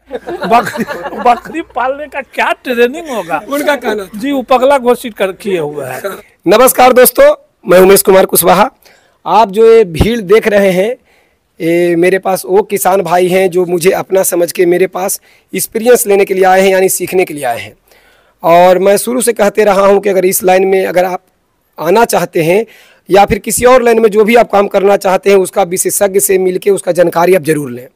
बकरी पालने का क्या ट्रेनिंग होगा उनका कहना जी, वो पगला घोषित कर किए हुआ है। नमस्कार दोस्तों, मैं उमेश कुमार कुशवाहा। आप जो ये भीड़ देख रहे हैं, ये मेरे पास वो किसान भाई हैं जो मुझे अपना समझ के मेरे पास एक्सपीरियंस लेने के लिए आए हैं, यानी सीखने के लिए आए हैं। और मैं शुरू से कहते रहा हूं कि अगर इस लाइन में अगर आप आना चाहते हैं या फिर किसी और लाइन में जो भी आप काम करना चाहते हैं, उसका विशेषज्ञ से मिलके उसका जानकारी आप जरूर लें।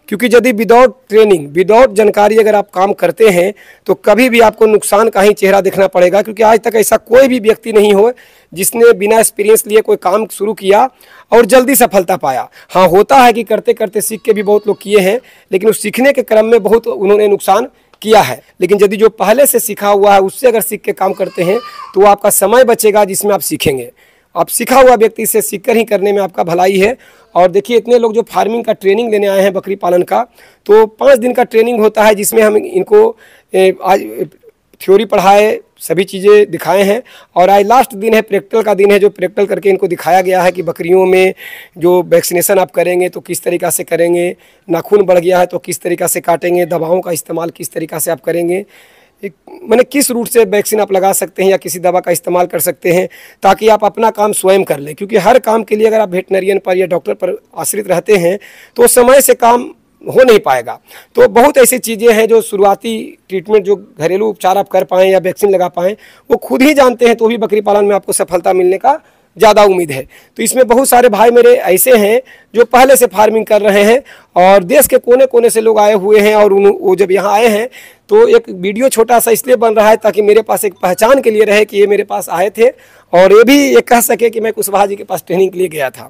क्योंकि यदि विदाउट ट्रेनिंग, विदाउट जानकारी अगर आप काम करते हैं तो कभी भी आपको नुकसान का ही चेहरा देखना पड़ेगा। क्योंकि आज तक ऐसा कोई भी व्यक्ति नहीं हो जिसने बिना एक्सपीरियंस लिए कोई काम शुरू किया और जल्दी सफलता पाया। हाँ, होता है कि करते करते सीख के भी बहुत लोग किए हैं, लेकिन उस सीखने के क्रम में बहुत उन्होंने नुकसान किया है। लेकिन यदि जो पहले से सीखा हुआ है उससे अगर सीख के काम करते हैं तो आपका समय बचेगा जिसमें आप सीखेंगे। आप सीखा हुआ व्यक्ति से सीखकर ही करने में आपका भलाई है। और देखिए, इतने लोग जो फार्मिंग का ट्रेनिंग लेने आए हैं बकरी पालन का, तो 5 दिन का ट्रेनिंग होता है जिसमें हम इनको आज थ्योरी पढ़ाए, सभी चीज़ें दिखाए हैं। और आज लास्ट दिन है, प्रैक्टिकल का दिन है, जो प्रैक्टिकल करके इनको दिखाया गया है कि बकरियों में जो वैक्सीनेशन आप करेंगे तो किस तरीक़ा से करेंगे, नाखून बढ़ गया है तो किस तरीक़ा से काटेंगे, दवाओं का इस्तेमाल किस तरीक़ा से आप करेंगे, मैंने किस रूट से वैक्सीन आप लगा सकते हैं या किसी दवा का इस्तेमाल कर सकते हैं, ताकि आप अपना काम स्वयं कर लें। क्योंकि हर काम के लिए अगर आप वेटनरियन पर या डॉक्टर पर आश्रित रहते हैं तो समय से काम हो नहीं पाएगा। तो बहुत ऐसी चीज़ें हैं जो शुरुआती ट्रीटमेंट, जो घरेलू उपचार आप कर पाएँ या वैक्सीन लगा पाएँ, वो खुद ही जानते हैं, तो भी बकरी पालन में आपको सफलता मिलने का ज़्यादा उम्मीद है। तो इसमें बहुत सारे भाई मेरे ऐसे हैं जो पहले से फार्मिंग कर रहे हैं और देश के कोने कोने से लोग आए हुए हैं। और वो जब यहाँ आए हैं तो एक वीडियो छोटा सा इसलिए बन रहा है ताकि मेरे पास एक पहचान के लिए रहे कि ये मेरे पास आए थे और ये भी ये कह सके कि मैं कुशवाहा जी के पास ट्रेनिंग के लिए गया था।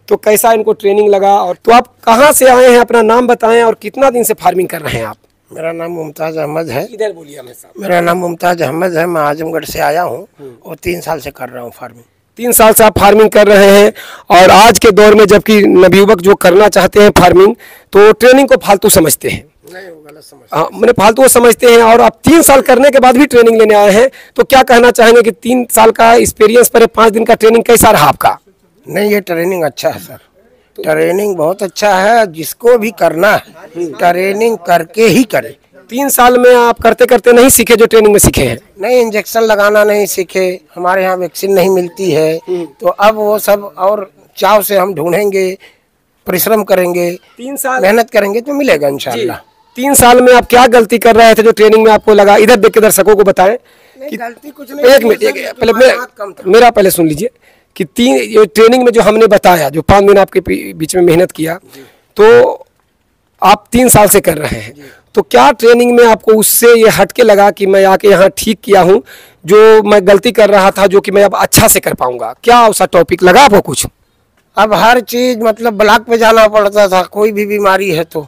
तो कैसा इनको ट्रेनिंग लगा। और तो आप कहाँ से आए हैं, अपना नाम बताएं और कितना दिन से फार्मिंग कर रहे हैं आप? मेरा नाम मुमताज़ अहमद है। इधर बोलिए हमें साहब। मेरा नाम मुमताज़ अहमद है, मैं आजमगढ़ से आया हूँ और 3 साल से कर रहा हूँ फार्मिंग। 3 साल से आप फार्मिंग कर रहे हैं। और आज के दौर में जबकि नवयुवक जो करना चाहते हैं फार्मिंग, तो ट्रेनिंग को फालतू समझते हैं। नहीं, वो गलत समझ। हाँ, मैंने फालतू समझते हैं। और आप 3 साल करने के बाद भी ट्रेनिंग लेने आए हैं, तो क्या कहना चाहेंगे कि 3 साल का एक्सपीरियंस पर 5 दिन का ट्रेनिंग कैसा रहा आपका? नहीं, ये ट्रेनिंग अच्छा है सर, ट्रेनिंग बहुत अच्छा है। जिसको भी करना है ट्रेनिंग करके ही करे। 3 साल में आप करते करते नहीं सीखे जो ट्रेनिंग में सीखे हैं? नहीं, इंजेक्शन लगाना नहीं सीखे, हमारे यहाँ वैक्सीन नहीं मिलती है, तो अब वो सब और चाव से हम ढूंढेंगे, परिश्रम करेंगे, 3 साल मेहनत करेंगे तो मिलेगा इंशाल्लाह। 3 साल में आप क्या गलती कर रहे थे जो ट्रेनिंग में आपको लगा? इधर देख के दर्शकों को बताएं कि गलती कुछ नहीं। एक मिनट पहले मेरा पहले सुन लीजिए कि ट्रेनिंग में जो हमने बताया, जो 5 दिन आपके बीच में मेहनत किया, तो आप 3 साल से कर रहे हैं, तो क्या ट्रेनिंग में आपको उससे ये हट के लगा कि मैं आके यहाँ ठीक किया हूँ, जो मैं गलती कर रहा था जो कि मैं अब अच्छा से कर पाऊंगा? क्या उसका टॉपिक लगा आपको कुछ? अब हर चीज मतलब ब्लॉक पे जाना पड़ता था, कोई भी बीमारी है तो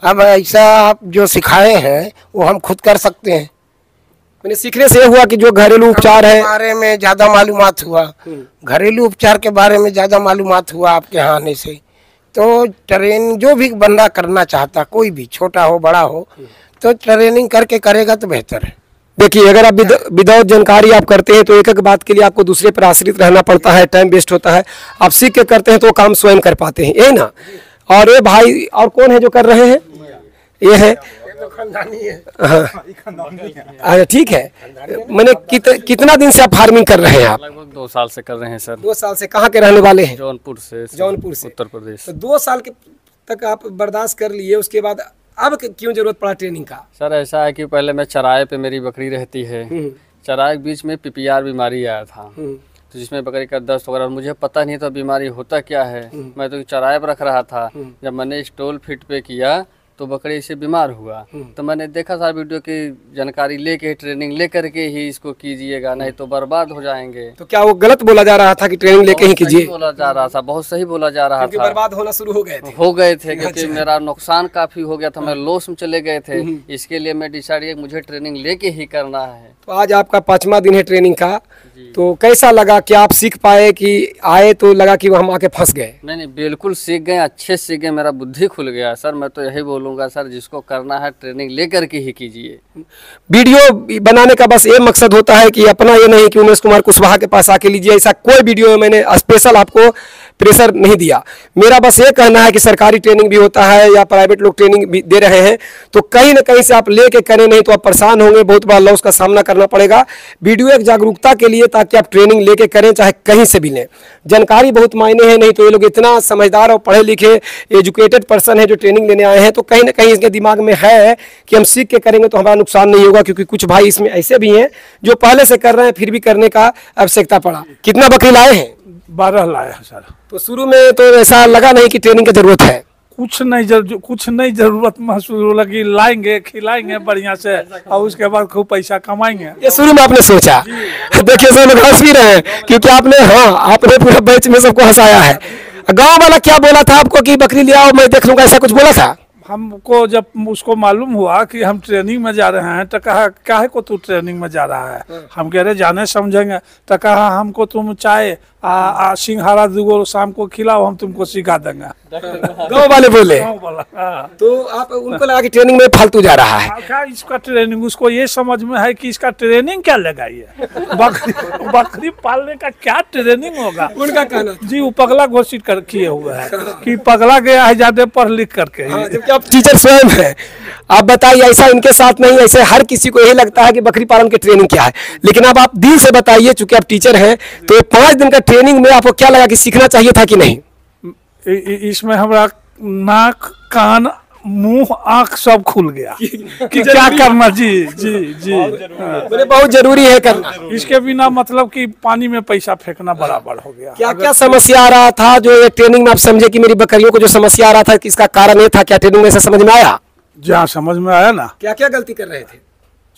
अब ऐसा आप जो सिखाए हैं वो हम खुद कर सकते हैं। मैंने सीखने से हुआ कि जो घरेलू उपचार है बारे में ज्यादा मालूमात हुआ, घरेलू उपचार के बारे में ज्यादा मालूमात हुआ आपके यहाँ आने से। तो ट्रेनिंग जो भी बंदा करना चाहता, कोई भी छोटा हो बड़ा हो, तो ट्रेनिंग करके करेगा तो बेहतर है। देखिए, अगर आप विदाउट जानकारी आप करते हैं तो एक एक बात के लिए आपको दूसरे पर आश्रित रहना पड़ता है, टाइम वेस्ट होता है। आप सीख के करते हैं तो काम स्वयं कर पाते हैं, यही ना? और ये भाई और कौन है जो कर रहे हैं? ये है हाँ, ठीक है। मैंने कितना दिन से आप फार्मिंग कर रहे हैं आप? लगभग 2 साल से कर रहे हैं सर। 2 साल से। कहाँ के रहने वाले हैं? जौनपुर से। जौनपुर से, उत्तर प्रदेश। तो 2 साल के तक आप बर्दाश्त कर लिए, उसके बाद अब क्यों जरूरत पड़ा ट्रेनिंग का? सर ऐसा है कि पहले मैं चराए पे मेरी बकरी रहती है, चराए के बीच में PPR बीमारी आया था, तो जिसमें बकरी का दस्त वगैरह, और मुझे पता नहीं था बीमारी होता क्या है। मैं तो चराए पर रख रहा था। जब मैंने स्टॉल फिट पे किया तो बकरी इससे बीमार हुआ। तो मैंने देखा सारा वीडियो की जानकारी लेके, ट्रेनिंग लेकर के ही इसको कीजिएगा, नहीं तो बर्बाद हो जाएंगे। तो क्या वो गलत बोला जा रहा था कि ट्रेनिंग लेके ही कीजिए? बोला जा रहा था, बहुत सही बोला जा रहा था। बर्बाद होना शुरू हो गए थे क्योंकि मेरा नुकसान काफी हो गया था, मैं लॉस में चले गए थे। इसके लिए मैं डिसाइड किया मुझे ट्रेनिंग लेके ही करना है। तो आज आपका 5वां दिन है ट्रेनिंग का, तो कैसा लगा? क्या आप सीख पाए कि आए तो लगा कि हम आके फंस गए? नहीं, बिल्कुल सीख गए, अच्छे सीख गए, मेरा बुद्धि खुल गया सर। मैं तो यही बोलूँगा सर, जिसको करना है ट्रेनिंग लेकर के ही कीजिए। वीडियो बनाने का बस ये मकसद होता है कि अपना ये नहीं कि उमेश कुमार कुशवाहा के पास आके लीजिए, ऐसा कोई वीडियो मैंने स्पेशल आपको प्रेशर नहीं दिया। मेरा बस ये कहना है कि सरकारी ट्रेनिंग भी होता है या प्राइवेट लोग ट्रेनिंग भी दे रहे हैं, तो कहीं ना कहीं से आप लेके करें, नहीं तो आप परेशान होंगे, बहुत बड़ा लॉस का सामना करना पड़ेगा। वीडियो एक जागरूकता के लिए, ताकि आप ट्रेनिंग लेके करें, चाहे कहीं से भी लें। जानकारी बहुत मायने है, नहीं तो ये लोग इतना समझदार और पढ़े लिखे एजुकेटेड पर्सन है जो ट्रेनिंग लेने आए हैं, तो कहीं ना कहीं इसके दिमाग में है कि हम सीख के करेंगे तो हमारा नुकसान नहीं होगा, क्योंकि कुछ भाई इसमें ऐसे भी हैं जो पहले से कर रहे हैं फिर भी करने का आवश्यकता पड़ा। कितना बकरी लाए हैं? 12 लाए हैं सर। तो शुरू में तो ऐसा लगा नहीं कि ट्रेनिंग की जरूरत है? कुछ नहीं जरूरत महसूस लगी, लाएंगे खिलाएंगे बढ़िया से और उसके बाद खूब पैसा कमाएंगे। ये शुरू में आपने सोचा? देखिए सब लोग हंस भी रहे हैं, क्योंकि आपने पूरे बैच में सबको हंसाया है। गांव वाला क्या बोला था आपको कि बकरी ले आओ मैं देख लूंगा, ऐसा कुछ बोला था? हमको जब उसको मालूम हुआ कि हम ट्रेनिंग में जा रहे हैं तो कहा काहे को तू ट्रेनिंग में जा रहा है? हम कह रहे जाने समझेंगे। तो कहा हमको तुम चाय सिंघाड़ा दूगो शाम को खिलाओ, हम तुमको सिखा देंगे। गाँव वाले बोले? हाँ। तो आप उनको लगा कि ट्रेनिंग में फालतू जा रहा है? क्या इसका ट्रेनिंग, उसको ये समझ में है कि इसका ट्रेनिंग क्या लगाई है, बकरी पालने का क्या ट्रेनिंग होगा। उनका कहना जी वो पगला घोषित कर किए हुए है कि पगला गया है ज्यादा पढ़ लिख करके। जबकि आप टीचर स्वयं है। आप बताइए, ऐसा इनके साथ नहीं, ऐसे हर किसी को यही लगता है कि बकरी पालन की ट्रेनिंग क्या है, लेकिन अब आप दिल से बताइए, चूंकि आप टीचर हैं, तो ये 5 दिन का ट्रेनिंग में आपको क्या लगा कि सीखना चाहिए था कि नहीं? इसमें हमारा नाक कान मुंह आंख सब खुल गया कि क्या करना। जी जी जी बोले बहुत जरूरी है करना। इसके बिना मतलब कि पानी में पैसा फेंकना बराबर हो गया। क्या क्या समस्या आ रहा था जो ये ट्रेनिंग में आप समझे कि मेरी बकरियों को जो समस्या आ रहा था कि इसका कारण ये था? क्या ट्रेनिंग में से समझ में आया? जहाँ समझ में आया ना। क्या क्या गलती कर रहे थे?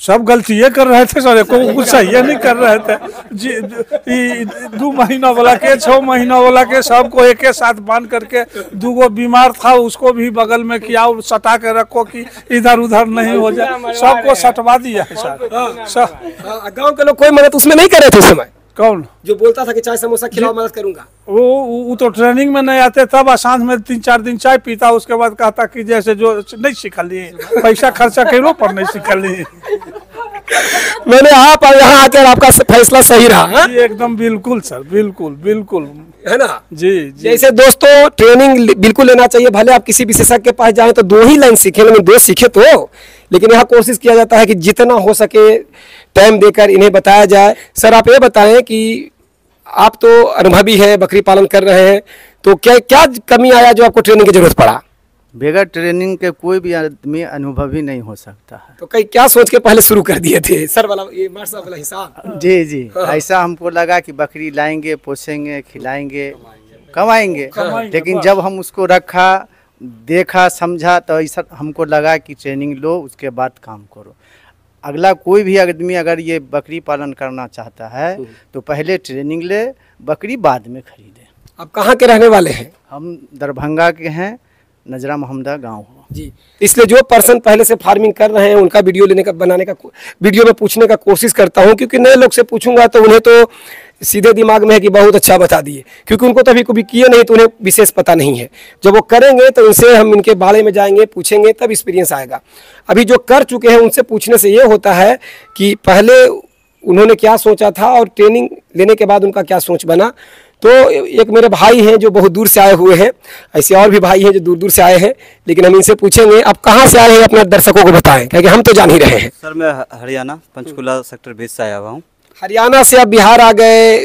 सब गलती ये कर रहे थे सर, कुछ सही नहीं कर रहे थे जी। 2 महीना वाला के 6 महीना वाला के सबको एक साथ बांध करके, दूगो बीमार था उसको भी बगल में किया, सटा के रखो कि इधर उधर नहीं हो जाए, सबको सटवा दिया है सर। गांव के लोग कोई मदद उसमें नहीं कर रहे थे उस समय? कौन जो बोलता था कि चाय समोसा खिलाओ मदद करूंगा? वो तो ट्रेनिंग में नहीं आते, तब साथ में 3-4 दिन चाय पीता, उसके बाद कहता कि जैसे जो नहीं सीखा ली, पैसा खर्चा करो पर नहीं सीखा ली। मैंने आप यहाँ आकर आपका फैसला सही रहा? एकदम बिल्कुल सर, बिल्कुल बिल्कुल है ना जी जी। जैसे दोस्तों ट्रेनिंग बिल्कुल लेना चाहिए, भले आप किसी विशेषज्ञ के पास जाएं तो 2 ही लाइन सीखे, लेकिन 2 सीखे तो, लेकिन यहाँ कोशिश किया जाता है कि जितना हो सके टाइम देकर इन्हें बताया जाए। सर आप ये बताएं कि आप तो अनुभवी हैं, बकरी पालन कर रहे हैं, तो क्या क्या कमी आया जो आपको ट्रेनिंग की जरूरत पड़ा? बगैर ट्रेनिंग के कोई भी आदमी अनुभवी नहीं हो सकता है। तो कई क्या सोच के पहले शुरू कर दिए थे सर वाला ये मार्शल वाला हिसाब? जी जी, ऐसा हमको लगा कि बकरी लाएंगे, पोसेंगे, खिलाएंगे, कमाएंगे, लेकिन जब हम उसको रखा, देखा, समझा, तो ऐसा हमको लगा कि ट्रेनिंग लो, उसके बाद काम करो। अगला कोई भी आदमी अगर ये बकरी पालन करना चाहता है तो पहले ट्रेनिंग ले, बकरी बाद में खरीदे। आप कहाँ के रहने वाले हैं? हम दरभंगा के हैं, नजरा मोहम्मदा गांव जी। इसलिए जो पर्सन पहले से फार्मिंग कर रहे हैं उनका वीडियो बनाने का वीडियो में पूछने का कोशिश करता हूं, क्योंकि नए लोग से पूछूंगा तो उन्हें तो सीधे दिमाग में है कि बहुत अच्छा बता दिए, क्योंकि उनको तो अभी कभी किए नहीं तो उन्हें विशेष पता नहीं है। जब वो करेंगे तो इनसे हम इनके बारे में जाएंगे, पूछेंगे, तब एक्सपीरियंस आएगा। अभी जो कर चुके हैं उनसे पूछने से ये होता है कि पहले उन्होंने क्या सोचा था और ट्रेनिंग लेने के बाद उनका क्या सोच बना। तो एक मेरे भाई हैं जो बहुत दूर से आए हुए हैं, ऐसे और भी भाई हैं जो दूर दूर से आए हैं, लेकिन हम इनसे पूछेंगे आप कहाँ से आए हैं, अपने दर्शकों को बताएं, क्योंकि हम तो जान ही रहे हैं। सर मैं हरियाणा पंचकुला सेक्टर 20 से आया हुआ हूँ। हरियाणा से आप बिहार आ गए,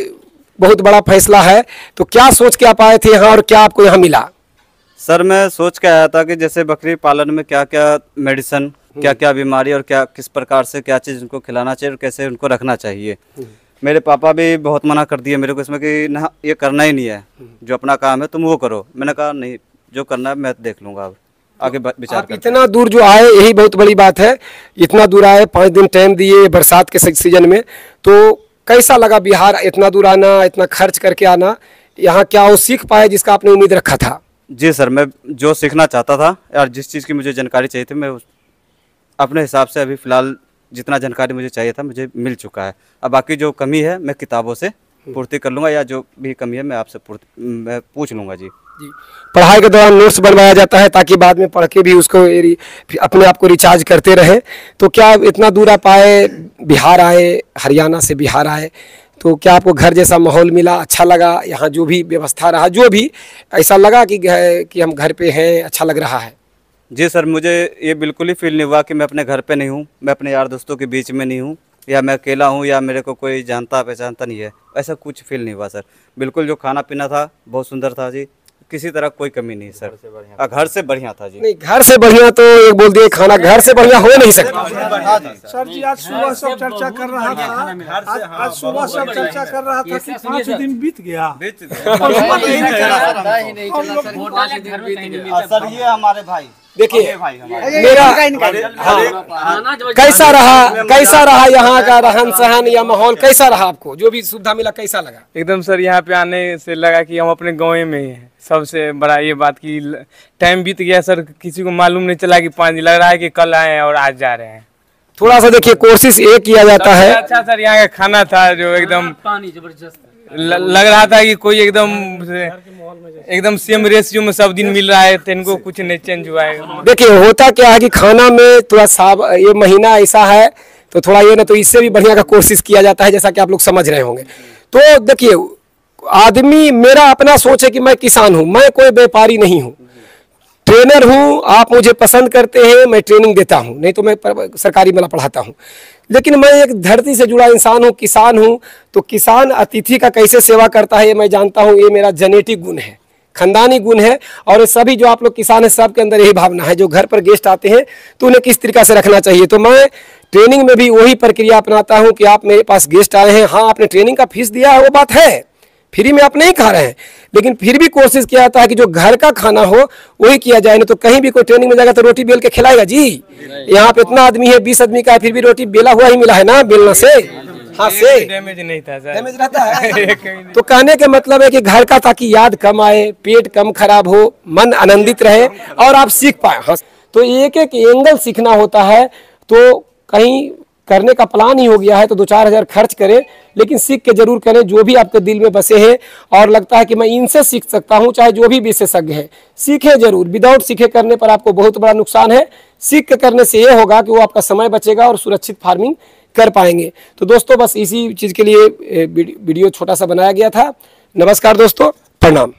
बहुत बड़ा फैसला है, तो क्या सोच के आप आए थे यहाँ और क्या आपको यहाँ मिला? सर मैं सोच के आया था कि जैसे बकरी पालन में क्या क्या मेडिसिन, क्या क्या बीमारी और क्या किस प्रकार से क्या चीज़ उनको खिलाना चाहिए और कैसे उनको रखना चाहिए। मेरे पापा भी बहुत मना कर दिए मेरे को इसमें कि ना ये करना ही नहीं है, जो अपना काम है तुम वो करो। मैंने कहा नहीं, जो करना है मैं देख लूँगा, अब आगे विचार कर। इतना दूर जो आए यही बहुत बड़ी बात है, इतना दूर आए, 5 दिन टाइम दिए बरसात के सीजन में, तो कैसा लगा बिहार इतना दूर आना, इतना खर्च करके आना? यहाँ क्या वो सीख पाए जिसका आपने उम्मीद रखा था? जी सर, मैं जो सीखना चाहता था और जिस चीज़ की मुझे जानकारी चाहिए थी, मैं अपने हिसाब से अभी फ़िलहाल जितना जानकारी मुझे चाहिए था मुझे मिल चुका है। अब बाकी जो कमी है मैं किताबों से पूर्ति कर लूँगा, या जो भी कमी है मैं आपसे मैं पूछ लूँगा। जी जी। पढ़ाई के दौरान नोट्स बनवाया जाता है ताकि बाद में पढ़ के भी उसको अपने आप को रिचार्ज करते रहे। तो क्या इतना दूर आप आए, बिहार आए, हरियाणा से बिहार आए, तो क्या आपको घर जैसा माहौल मिला, अच्छा लगा? यहाँ जो भी व्यवस्था रहा, जो भी ऐसा लगा कि हम घर पे हैं, अच्छा लग रहा है? जी सर, मुझे ये बिल्कुल ही फील नहीं हुआ कि मैं अपने घर पे नहीं हूँ, मैं अपने यार दोस्तों के बीच में नहीं हूँ, या मैं अकेला हूँ, या मेरे को कोई जानता पहचानता नहीं है, ऐसा कुछ फील नहीं हुआ सर। बिल्कुल जो खाना पीना था बहुत सुंदर था जी, किसी तरह कोई कमी नहीं सर। घर से बढ़िया था जी। नहीं, घर से बढ़िया तो एक बोल दिए, खाना घर से बढ़िया हो नहीं सकता। सर जी आज सुबह सब चर्चा कर रहा था, आज सुबह सब चर्चा कर रहा था कि 5 दिन बीत गया। सर ये हमारे भाई देखिए मेरा कैसा रहा यहाँ का रहन सहन या माहौल कैसा रहा? आपको जो भी सुविधा मिला कैसा लगा? एकदम सर, यहाँ पे आने से लगा कि हम अपने गाँव में ही हैं। सबसे बड़ा ये बात कि टाइम बीत गया सर, किसी को मालूम नहीं चला कि 5 दिन लग रहा है कि कल आए हैं और आज जा रहे हैं। थोड़ा सा देखिए कोशिश ये किया जाता है। अच्छा सर, यहाँ का खाना था जो एकदम लग रहा था कि कोई एकदम सेम रेशियो में सब दिन मिल रहा है, तो इनको कुछ नहीं चेंज हुआ है। देखिए होता क्या है कि खाना में थोड़ा साफ, ये महीना ऐसा है तो थोड़ा ये ना तो इससे भी बढ़िया का कोशिश किया जाता है, जैसा कि आप लोग समझ रहे होंगे। तो देखिए आदमी, मेरा अपना सोच है कि मैं किसान हूँ, मैं कोई व्यापारी नहीं हूँ, ट्रेनर हूँ। आप मुझे पसंद करते हैं, मैं ट्रेनिंग देता हूँ, नहीं तो मैं सरकारी वाला पढ़ाता हूँ। लेकिन मैं एक धरती से जुड़ा इंसान हूँ, किसान हूँ। तो किसान अतिथि का कैसे सेवा करता है ये मैं जानता हूँ, ये मेरा जेनेटिक गुण है, खानदानी गुण है। और सभी जो आप लोग किसान हैं सबके अंदर यही भावना है, जो घर पर गेस्ट आते हैं तो उन्हें किस तरीका से रखना चाहिए। तो मैं ट्रेनिंग में भी वही प्रक्रिया अपनाता हूँ कि आप मेरे पास गेस्ट आए हैं, हाँ आपने ट्रेनिंग का फीस दिया है, वो बात है, फ्री में आप नहीं खा रहे हैं, लेकिन फिर भी कोशिश किया जाता है कि जो घर का खाना हो वही किया जाए। नहीं तो कहीं भी कोई ट्रेनिंग में जाएगा तो रोटी बेल के खिलाएगा जी? यहाँ पे इतना आदमी है, 20 आदमी का है, फिर भी रोटी बेला हुआ ही मिला है ना, बेलना से, हाथ से। डैमेज नहीं था सर, डैमेज रहता है। तो कहने के मतलब है कि घर का, ताकि याद कम आए, पेट कम खराब हो, मन आनंदित रहे और आप सीख पाए। हाँ, तो एक एक एंगल सीखना होता है। तो कहीं करने का प्लान ही हो गया है तो 2-4 हज़ार खर्च करें, लेकिन सीख के जरूर करें जो भी आपके दिल में बसे हैं और लगता है कि मैं इनसे सीख सकता हूं, चाहे जो भी विशेषज्ञ हैं, सीखें जरूर। विदाउट सीखे करने पर आपको बहुत बड़ा नुकसान है। सीख के करने से ये होगा कि वो आपका समय बचेगा और सुरक्षित फार्मिंग कर पाएंगे। तो दोस्तों बस इसी चीज़ के लिए वीडियो छोटा सा बनाया गया था। नमस्कार दोस्तों, प्रणाम।